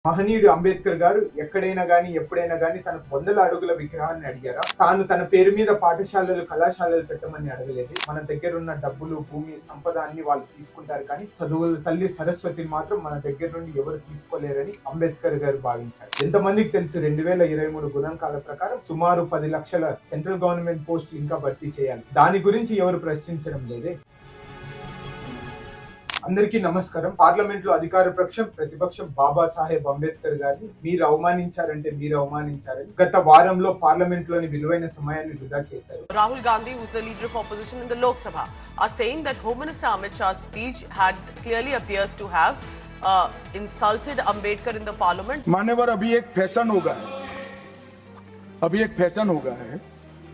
మహనీయుడు అంబేద్కర్ గారు ఎక్కడైనా గానీ ఎప్పుడైనా గానీ తన 100 అడుగుల విగ్రహాన్ని అడిగారా? తాను తన పేరు మీద పాఠశాలలు కళాశాలలు పెట్టమని అడగలేదు. మన దగ్గర ఉన్న డబ్బులు భూమి సంపద అన్ని వాళ్ళు తీసుకుంటారు కానీ చదువుల తల్లి సరస్వతిని మాత్రం మన దగ్గర నుండి ఎవరు తీసుకోలేరని అంబేద్కర్ గారు భావించారు. ఎంతమందికి తెలుసు 2023 గణాంకాల ప్రకారం సుమారు 10 లక్షల సెంట్రల్ గవర్నమెంట్ పోస్టులు ఇంకా భర్తీ చేయాలి. దాని గురించి ఎవరు ప్రశ్నించడం లేదే. అందరికీ నమస్కారం. పార్లమెంట్ లో అధికార పక్షం ప్రతిపక్షం బాబాసాహెబ్ అంబేద్కర్ గారిని మీరు అవమానించారని గత వారంలో పార్లమెంట్ లోని విలువైన సమయాన్ని వృధా చేశారు. Rahul Gandhi, who's the leader of opposition in the Lok Sabha, are saying that Home Minister Amit Shah's speech had clearly appears to have insulted Ambedkar in the parliament. मान्यवर अभी एक फैशन हो गया है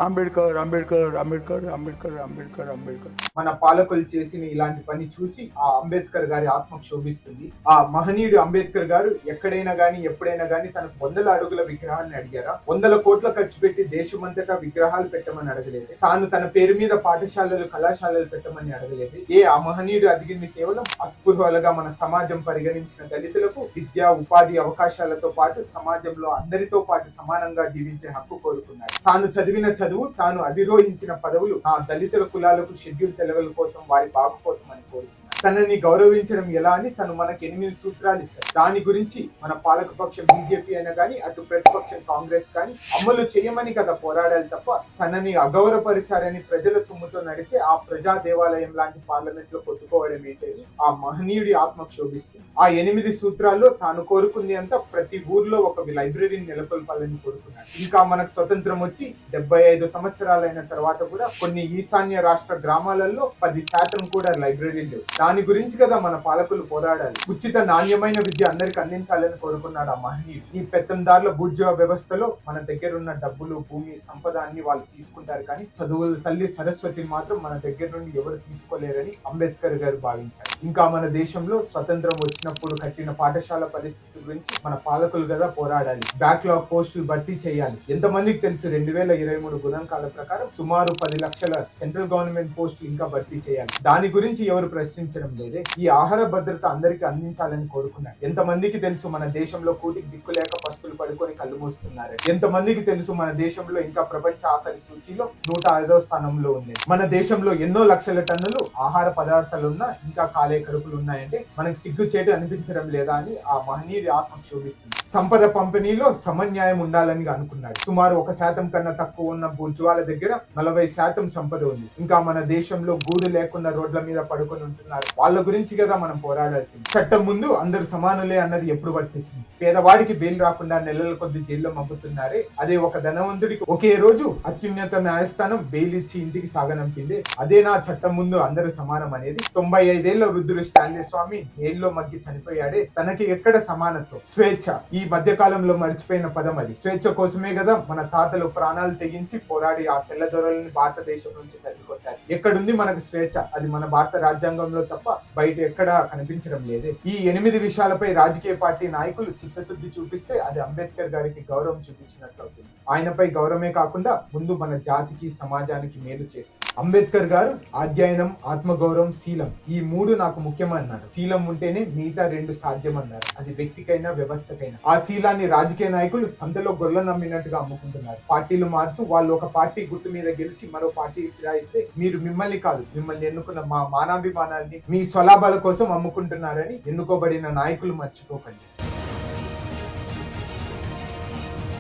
అంబేద్కర్ అంబేద్కర్ అంబేద్కర్ అంబేద్కర్ అంబేద్కర్ అంబేద్కర్ మన పాలకులు చేసిన ఇలాంటి పని చూసి ఆ అంబేద్కర్ గారి ఆత్మ క్షోభిస్తుంది. ఆ మహనీయుడు అంబేద్కర్ గారు ఎక్కడైనా గానీ ఎప్పుడైనా గానీ తనకు 100 అడుగుల విగ్రహాన్ని అడిగారా? 100 కోట్ల ఖర్చు పెట్టి దేశమంతటా విగ్రహాలు పెట్టమని అడగలేదు. తాను తన పేరు మీద పాఠశాలలు కళాశాలలు పెట్టమని అడగలేదు. ఆ మహనీయుడు అడిగింది కేవలం అస్పృహలుగా మన సమాజం పరిగణించిన దళితులకు విద్యా ఉపాధి అవకాశాలతో పాటు సమాజంలో అందరితో పాటు సమానంగా జీవించే హక్కు కోరుకున్నాడు. తాను చదివిన తాను అధిరోహించిన పదవులు ఆ దళితుల కులాలకు షెడ్యూల్ తెలగల కోసం వారి బాగు కోసం అని కోరుతున్నారు. తనని గౌరవించడం ఎలా అని తను మనకు 8 సూత్రాలు ఇచ్చారు. దాని గురించి మన పాలక పక్షం బీజేపీ అయినా కానీ అటు ప్రతిపక్షం కాంగ్రెస్ కానీ అమలు చేయమని కదా పోరాడాలి తప్ప తనని అగౌరవపరిచారని ప్రజల సొమ్ముతో నడిచే ఆ ప్రజా దేవాలయం లాంటి పార్లమెంట్ లో కొట్టుకోవడం ఏంటని ఆ మహనీయుడి ఆత్మ క్షోభిస్తుంది. ఆ 8 సూత్రాల్లో తాను కోరుకుంది అంతా ప్రతి ఊర్లో ఒక లైబ్రరీని నెలకొల్పాలని కోరుకున్నాడు. ఇంకా మనకు స్వతంత్రం వచ్చి 75 సంవత్సరాలైన తర్వాత కూడా కొన్ని ఈశాన్య రాష్ట్ర గ్రామాలలో 10% కూడా లైబ్రరీలు లేవు. దాని గురించి కదా మన పాలకులు పోరాడాలి. ఉచిత నాణ్యమైన విద్య అందరికి అందించాలని కోరుకున్నాడు ఆ మహనీయుడు. ఈ పెత్తందారుల బూర్జువా వ్యవస్థలో మన దగ్గర ఉన్న డబ్బులు భూమి సంపద అన్ని వాళ్ళు తీసుకుంటారు కానీ చదువుల తల్లి సరస్వతిని మాత్రం మన దగ్గర నుండి ఎవరు తీసుకోలేరని అంబేద్కర్ గారు భావించారు. ఇంకా మన దేశంలో స్వతంత్రం వచ్చినప్పుడు కట్టిన పాఠశాల పరిస్థితి గురించి మన పాలకులు కదా పోరాడాలి. బ్యాక్లాగ్ పోస్టులు భర్తీ చేయాలి. ఎంతమందికి తెలుసు 2023 గణాంకాల ప్రకారం సుమారు 10 లక్షల సెంట్రల్ గవర్నమెంట్ పోస్టులు ఇంకా భర్తీ చేయాలి. దాని గురించి ఎవరు ప్రశ్నించారు లేదే. ఈ ఆహార భద్రత అందరికి అందించాలని కోరుకున్నాడు. ఎంతమందికి తెలుసు మన దేశంలో కూటికి దిక్కు లేక పస్తులు పడుకొని కళ్ళు మూస్తున్నారు. ఎంతమందికి తెలుసు మన దేశంలో ఇంకా ప్రపంచ ఆకలి సూచీలో 105వ స్థానంలో ఉంది. మన దేశంలో ఎన్నో లక్షల టన్నులు ఆహార పదార్థాలున్నా ఇంకా కాలే కరుపులు ఉన్నాయంటే మనకు సిగ్గుచేటు అనిపించడం లేదా అని ఆ మహనీయుడి ఆత్మ క్షోభిస్తుంది. సంపద పంపిణీలో సమన్యాయం ఉండాలని అనుకున్నాడు. సుమారు 1% కన్నా తక్కువ ఉన్న బూర్జువాల దగ్గర 40% సంపద ఉంది. ఇంకా మన దేశంలో గూడు లేకుండా రోడ్ల మీద పడుకొని ఉంటున్నారు. వాళ్ళ గురించి కదా మనం పోరాడాల్సింది. చట్టం ముందు అందరు సమానులే అన్నది ఎప్పుడు వర్తిస్తుంది? పేదవాడికి బెయిల్ రాకుండా నెలల కొద్ది జైల్లో మగ్గుతున్నారే, అదే ఒక ధనవంతుడికి ఒకే రోజు అత్యున్నత న్యాయస్థానం బెయిల్ ఇచ్చి ఇంటికి సాగనంపింది. అదే నా చట్టం ముందు అందరూ సమానం అనేది. 95 ఏళ్ల వృద్ధుడు స్టాన్లీ స్వామి జైల్లో మగ్గి చనిపోయాడే, తనకి ఎక్కడ సమానత్వం? స్వేచ్ఛ ఈ మధ్య కాలంలో మర్చిపోయిన పదం అది. స్వేచ్ఛ కోసమే కదా మన తాతలు ప్రాణాలు తెగించి పోరాడి ఆ తెల్లదొరలని భారతదేశం నుంచి తరిమికొట్టారు. ఎక్కడుంది మనకు స్వేచ్ఛ? అది మన భారత రాజ్యాంగంలో తప్ప బయట ఎక్కడా కనిపించడం లేదే. ఈ 8 విషయాలపై రాజకీయ పార్టీ నాయకులు చిత్తశుద్ధి చూపిస్తే అది అంబేద్కర్ గారికి గౌరవం చూపించినట్లు అవుతుంది. ఆయనపై గౌరవమే కాకుండా ముందు మన జాతికి సమాజానికి మేలు చేస్తుంది. అంబేద్కర్ గారు అధ్యయనం, ఆత్మగౌరవం, శీలం ఈ 3 నాకు ముఖ్యమన్నారు. శీలం ఉంటేనే మిగతా 2 సాధ్యమన్నారు. అది వ్యక్తికైనా వ్యవస్థకైనా. ఆ శీలాన్ని రాజకీయ నాయకులు సంతలో గొర్రెలు నమ్మినట్టుగా అమ్ముకుంటున్నారు. పార్టీలు మారుతూ వాళ్ళు ఒక పార్టీ గుర్తు మీద గెలిచి మరో పార్టీ ఫిరాయిస్తే మీరు మిమ్మల్ని కాదు, మిమ్మల్ని ఎన్నుకున్న మా మానాభిమానాన్ని మీ స్వలాభాల కోసం అమ్ముకుంటున్నారని ఎన్నుకోబడిన నాయకులు మర్చిపోకండి.